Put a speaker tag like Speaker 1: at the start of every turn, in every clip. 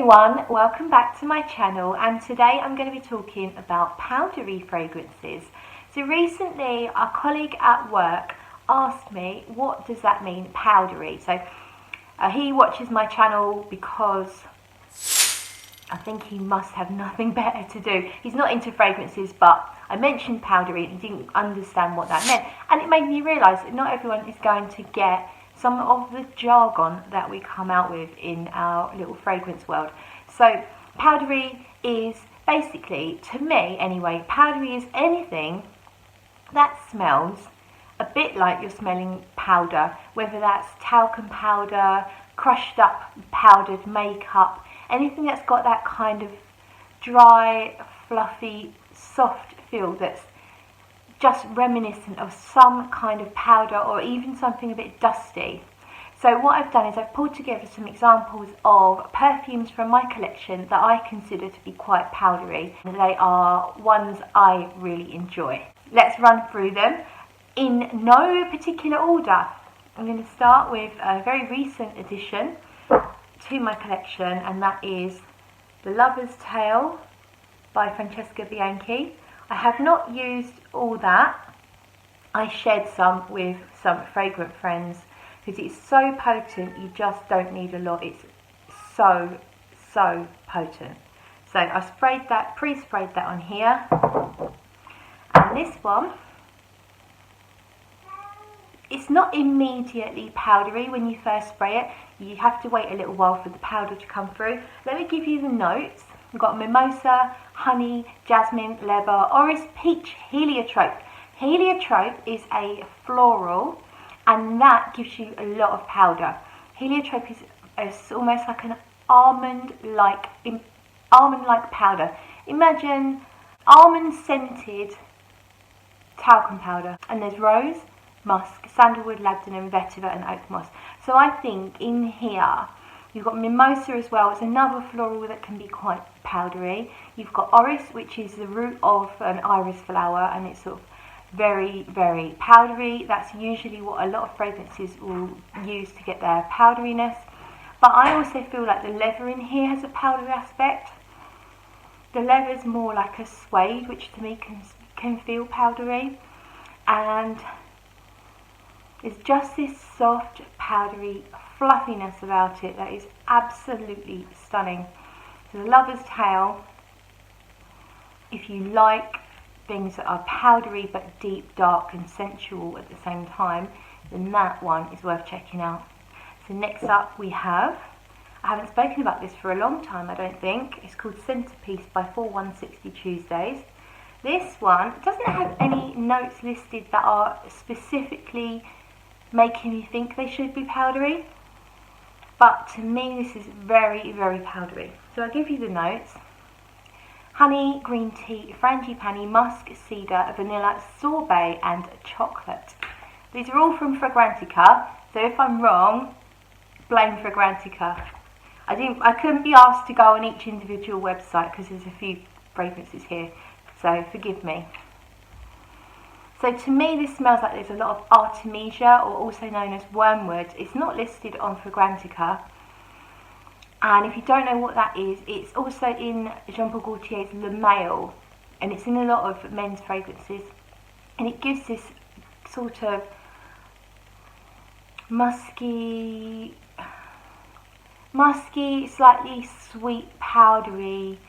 Speaker 1: everyone, welcome back to my channel, and today I'm going to be talking about powdery fragrances. So recently a colleague at work asked me, what does that mean, powdery? So he watches my channel because I think he must have nothing better to do. He's not into fragrances, but I mentioned powdery and he didn't understand what that meant, and it made me realise that not everyone is going to get some of the jargon that we come out with in our little fragrance world. So powdery is basically, to me anyway, powdery is anything that smells a bit like you're smelling powder, whether that's talcum powder, crushed up powdered makeup, anything that's got that kind of dry, fluffy, soft feel that's just reminiscent of some kind of powder or even something a bit dusty. So what I've done is I've pulled together some examples of perfumes from my collection that I consider to be quite powdery. They are ones I really enjoy. Let's run through them in no particular order. I'm going to start with a very recent addition to my collection, and that is The Lover's Tale by Francesca Bianchi. I have not used all that. I shared some with some fragrant friends because it's so potent, you just don't need a lot. It's so potent. So I sprayed that, pre-sprayed that on here. And this one, it's not immediately powdery when you first spray it. You have to wait a little while for the powder to come through. Let me give you the notes. We've got mimosa, honey, jasmine, leather, orris, peach, heliotrope. Heliotrope is a floral, and that gives you a lot of powder. Heliotrope is almost like an almond-like powder. Imagine almond-scented talcum powder. And there's rose, musk, sandalwood, laddanum, vetiver, and oak moss. So I think in here you've got mimosa as well. It's another floral that can be quite powdery. You've got orris, which is the root of an iris flower, and it's sort of very powdery. That's usually what a lot of fragrances will use to get their powderiness. But I also feel like the leather in here has a powdery aspect. The leather is more like a suede, which to me can feel powdery. And it's just this soft, powdery fluffiness about it that is absolutely stunning. So The Lover's Tale, if you like things that are powdery but deep, dark and sensual at the same time, then that one is worth checking out. So next up we have, I haven't spoken about this for a long time I don't think, it's called Centerpiece by 4160 Tuesdays. This one doesn't have any notes listed that are specifically making me think they should be powdery, but to me this is very powdery. So I'll give you the notes. Honey, green tea, frangipani, musk, cedar, vanilla, sorbet and chocolate. These are all from Fragrantica, so if I'm wrong, blame Fragrantica. I couldn't be asked to go on each individual website because there's a few fragrances here, so forgive me. So to me this smells like there's a lot of artemisia, or also known as wormwood. It's not listed on Fragrantica. And if you don't know what that is, it's also in Jean Paul Gaultier's Le Male, and it's in a lot of men's fragrances. And it gives this sort of musky, slightly sweet, powdery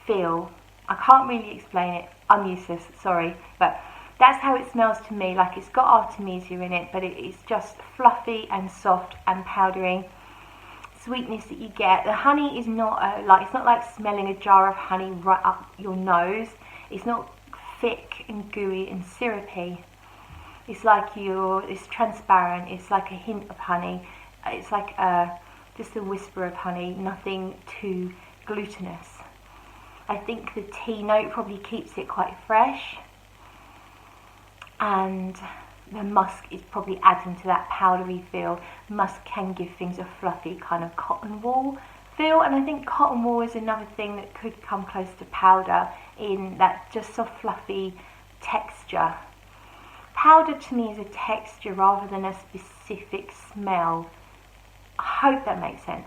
Speaker 1: feel. I can't really explain it. I'm useless, sorry, but that's how it smells to me. Like it's got artemisia in it, but it is just fluffy and soft and powdery. Sweetness that you get. The honey is not it's not like smelling a jar of honey right up your nose. It's not thick and gooey and syrupy. It's like it's transparent. It's like a hint of honey. It's like just a whisper of honey. Nothing too glutinous. I think the tea note probably keeps it quite fresh, and the musk is probably adding to that powdery feel. Musk can give things a fluffy kind of cotton wool feel, and I think cotton wool is another thing that could come close to powder in that just soft fluffy texture. Powder to me is a texture rather than a specific smell. I hope that makes sense.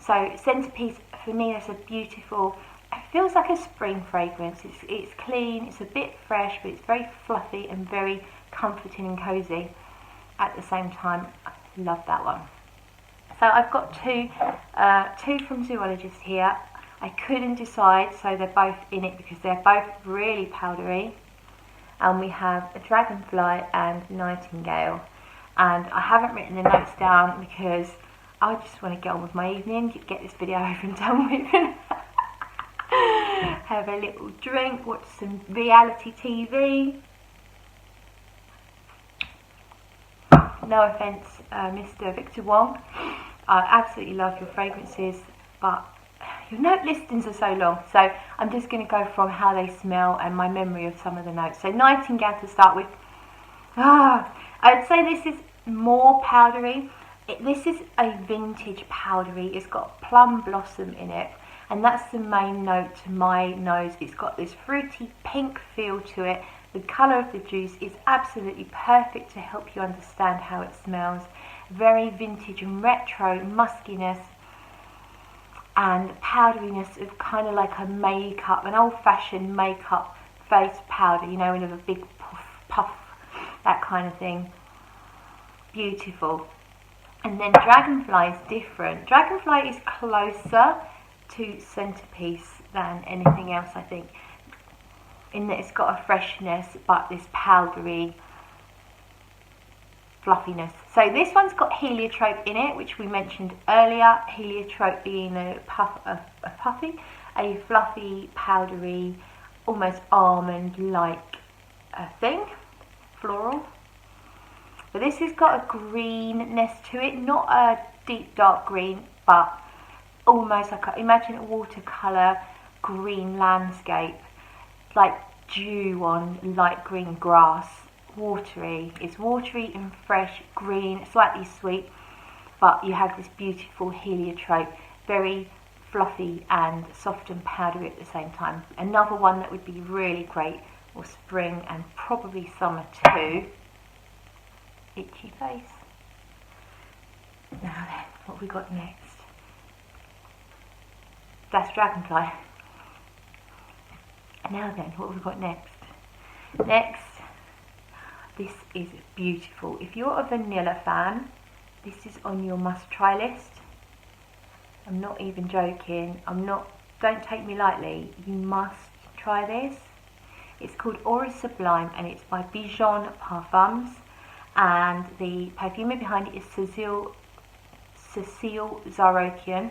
Speaker 1: So Centerpiece, for me, that's a beautiful, it feels like a spring fragrance. It's clean, it's a bit fresh, but it's very fluffy and very comforting and cozy at the same time. I love that one. So I've got two from Zoologist here. I couldn't decide, so they're both in it because they're both really powdery. And we have a Dragonfly and Nightingale. And I haven't written the notes down because I just want to get on with my evening, get this video over and done with. Have a little drink, watch some reality TV. No offence, Mr. Victor Wong. I absolutely love your fragrances, but your note listings are so long, so I'm just going to go from how they smell and my memory of some of the notes. So Nightingale to start with. I'd say this is more powdery. This is a vintage powdery. It's got plum blossom in it, and that's the main note to my nose. It's got this fruity pink feel to it. The colour of the juice is absolutely perfect to help you understand how it smells. Very vintage and retro muskiness and powderiness of kind of like a makeup, an old-fashioned makeup face powder, you know, with a big puff, that kind of thing. Beautiful. And then Dragonfly is different. Dragonfly is closer to Centerpiece than anything else, I think, in that it's got a freshness but this powdery fluffiness. So this one's got heliotrope in it, which we mentioned earlier. Heliotrope being a puffy, a fluffy, powdery, almost almond-like thing, floral. But this has got a greenness to it, not a deep dark green, but almost like imagine a watercolour green landscape, like dew on light green grass. Watery. It's watery and fresh, green, slightly sweet, but you have this beautiful heliotrope, very fluffy and soft and powdery at the same time. Another one that would be really great for spring and probably summer too. Itchy face. Now then, what have we got next? That's Dragonfly. Now then, what have we got next? Next, this is beautiful. If you're a vanilla fan, this is on your must-try list. I'm not even joking. Don't take me lightly. You must try this. It's called Aura Sublime and it's by Bianchi Parfums. And the perfumer behind it is Cecile Zarokian.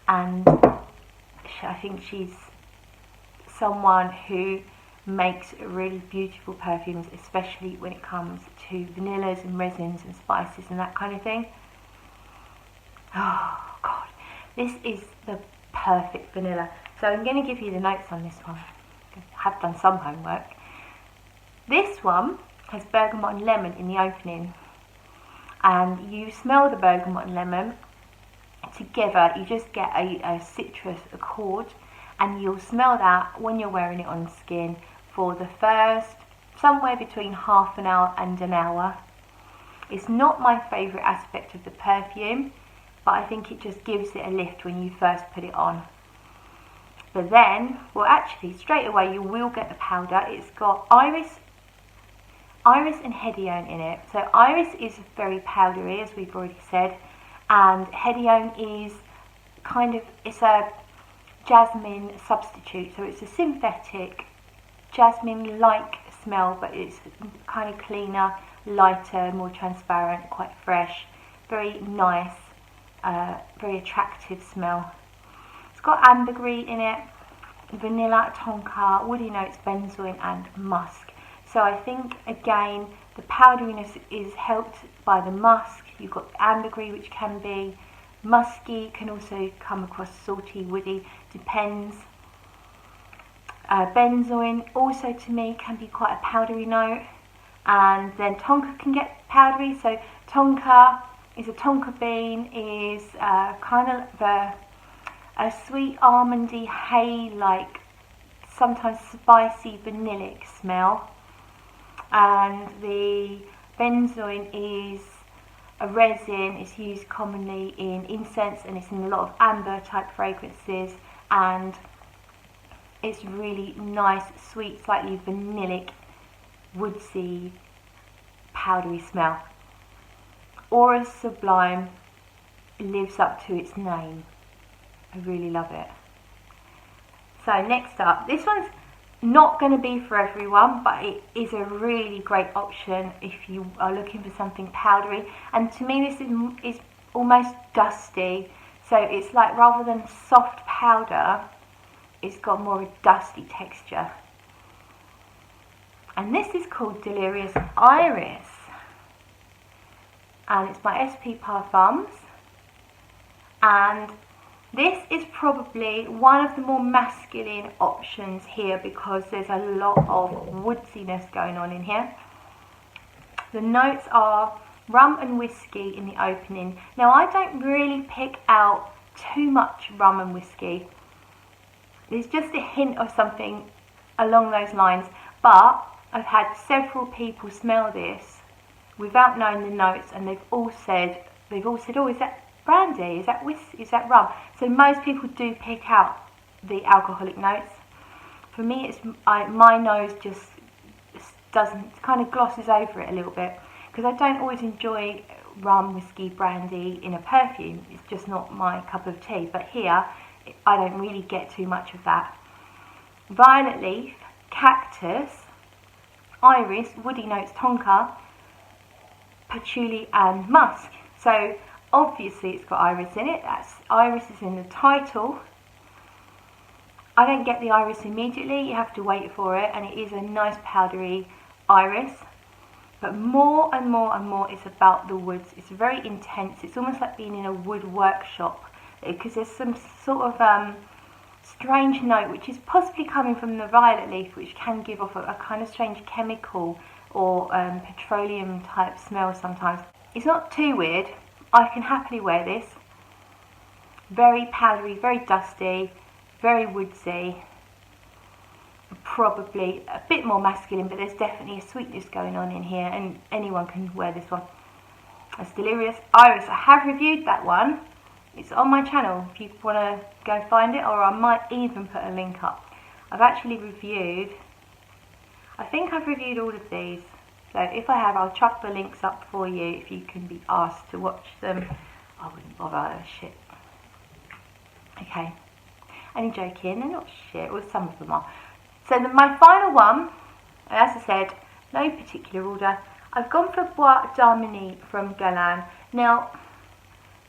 Speaker 1: And I think she's someone who makes really beautiful perfumes, especially when it comes to vanillas and resins and spices and that kind of thing. Oh God, this is the perfect vanilla. So I'm going to give you the notes on this one. I have done some homework. This one has bergamot and lemon in the opening, and you smell the bergamot and lemon together. You just get a citrus accord, and you'll smell that when you're wearing it on skin for the first somewhere between half an hour and an hour. It's not my favourite aspect of the perfume, but I think it just gives it a lift when you first put it on. But then, well actually straight away you will get the powder. It's got Iris and Hedione in it. So Iris is very powdery, as we've already said, and Hedione is it's a jasmine substitute, so it's a synthetic jasmine-like smell, but it's kind of cleaner, lighter, more transparent, quite fresh, very nice, very attractive smell. It's got ambergris in it, vanilla, tonka, woody notes, benzoin and musk. So I think again the powderiness is helped by the musk. You've got ambergris, which can be musky, can also come across salty, woody, depends. Benzoin also to me can be quite a powdery note, and then tonka can get powdery. So tonka is a tonka bean, is kind of a sweet almondy hay-like, sometimes spicy vanillic smell, and the benzoin is a resin. It's used commonly in incense, and it's in a lot of amber type fragrances, and it's really nice, sweet, slightly vanillic, woodsy, powdery smell. Aura's Sublime lives up to its name. I really love it. So next up, this one's not going to be for everyone, but it is a really great option if you are looking for something powdery. And to me, this is almost dusty. So it's like, rather than soft powder, it's got more of a dusty texture. And this is called Delirious Iris. And it's by SP Parfums. And this is probably one of the more masculine options here, because there's a lot of woodsiness going on in here. The notes are rum and whiskey in the opening. Now, I don't really pick out too much rum and whiskey. There's just a hint of something along those lines, but I've had several people smell this without knowing the notes, and they've all said, oh, is that brandy? Is that whiskey? Is that rum? So most people do pick out the alcoholic notes. For me, it's my nose just doesn't, kind of glosses over it a little bit, because I don't always enjoy rum, whiskey, brandy in a perfume. It's just not my cup of tea. But here, I don't really get too much of that. Violet leaf, cactus, iris, woody notes, tonka, patchouli and musk. So obviously it's got iris in it. Iris is in the title. I don't get the iris immediately. You have to wait for it, and it is a nice powdery iris. But more and more and more, it's about the woods. It's very intense. It's almost like being in a wood workshop, because there's some sort of strange note which is possibly coming from the violet leaf, which can give off a kind of strange chemical or petroleum type smell sometimes. It's not too weird. I can happily wear this. Very powdery, very dusty, very woodsy. Probably a bit more masculine, but there's definitely a sweetness going on in here, and anyone can wear this one. That's Delirious Iris. I have reviewed that one. It's on my channel if you want to go find it, or I might even put a link up. I've actually reviewed, I think I've reviewed all of these. So if I have, I'll chuck the links up for you if you can be asked to watch them. I wouldn't bother, shit. Okay, only joking, they're not shit, well some of them are. So my final one, as I said, no particular order. I've gone for Bois D'armenie from Guerlain. Now,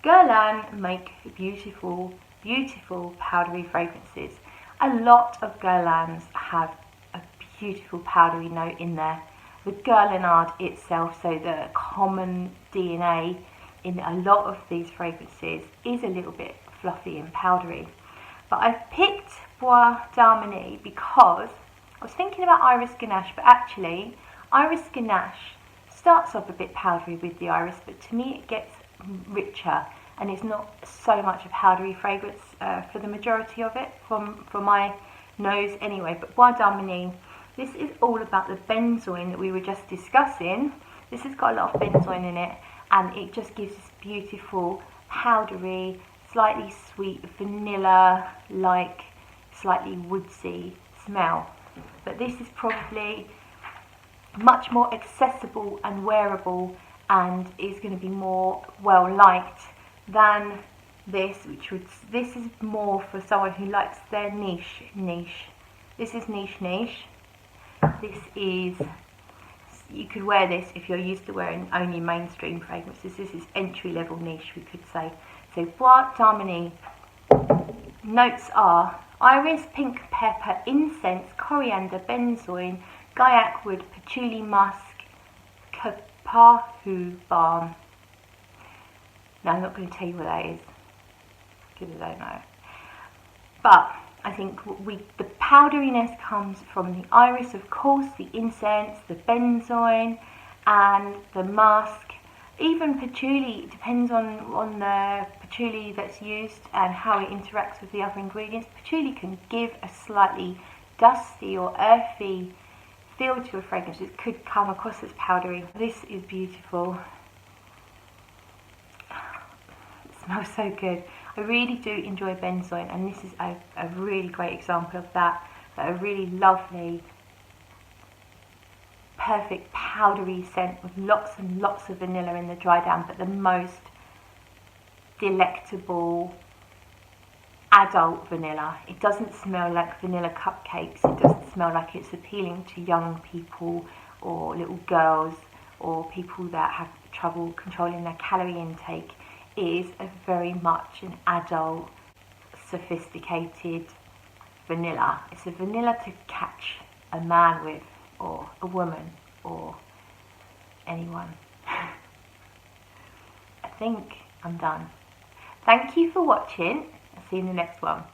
Speaker 1: Guerlain make beautiful, beautiful powdery fragrances. A lot of Guerlains have a beautiful powdery note in there. The Guerlainade itself, so the common DNA in a lot of these fragrances, is a little bit fluffy and powdery. But I've picked Bois D'armenie because I was thinking about Iris Ganache, but actually Iris Ganache starts off a bit powdery with the iris, but to me it gets richer, and it's not so much a powdery fragrance for the majority of it, for my nose anyway. But Bois D'armenie, this is all about the benzoin that we were just discussing. This has got a lot of benzoin in it, and it just gives this beautiful, powdery, slightly sweet, vanilla-like, slightly woodsy smell. But this is probably much more accessible and wearable, and is going to be more well-liked than this, this is more for someone who likes their niche. This is niche. This is, you could wear this if you're used to wearing only mainstream fragrances. This is entry-level niche, we could say. So Bois D'armenie, notes are iris, pink pepper, incense, coriander, benzoin, gaiac wood, patchouli, musk, kapahu balm. Now I'm not going to tell you what that is, because I don't know. But I think the powderiness comes from the iris, of course, the incense, the benzoin, and the musk. Even patchouli, it depends on the patchouli that's used and how it interacts with the other ingredients. Patchouli can give a slightly dusty or earthy feel to a fragrance. It could come across as powdery. This is beautiful. smells so good. I really do enjoy benzoin, and this is a really great example of that. A really lovely, perfect powdery scent with lots and lots of vanilla in the dry down, but the most delectable adult vanilla. It doesn't smell like vanilla cupcakes. It doesn't smell like it's appealing to young people or little girls or people that have trouble controlling their calorie intake. It is very much an adult, sophisticated vanilla. It's a vanilla to catch a man with, or a woman, or anyone. I think I'm done. Thank you for watching. I'll see you in the next one.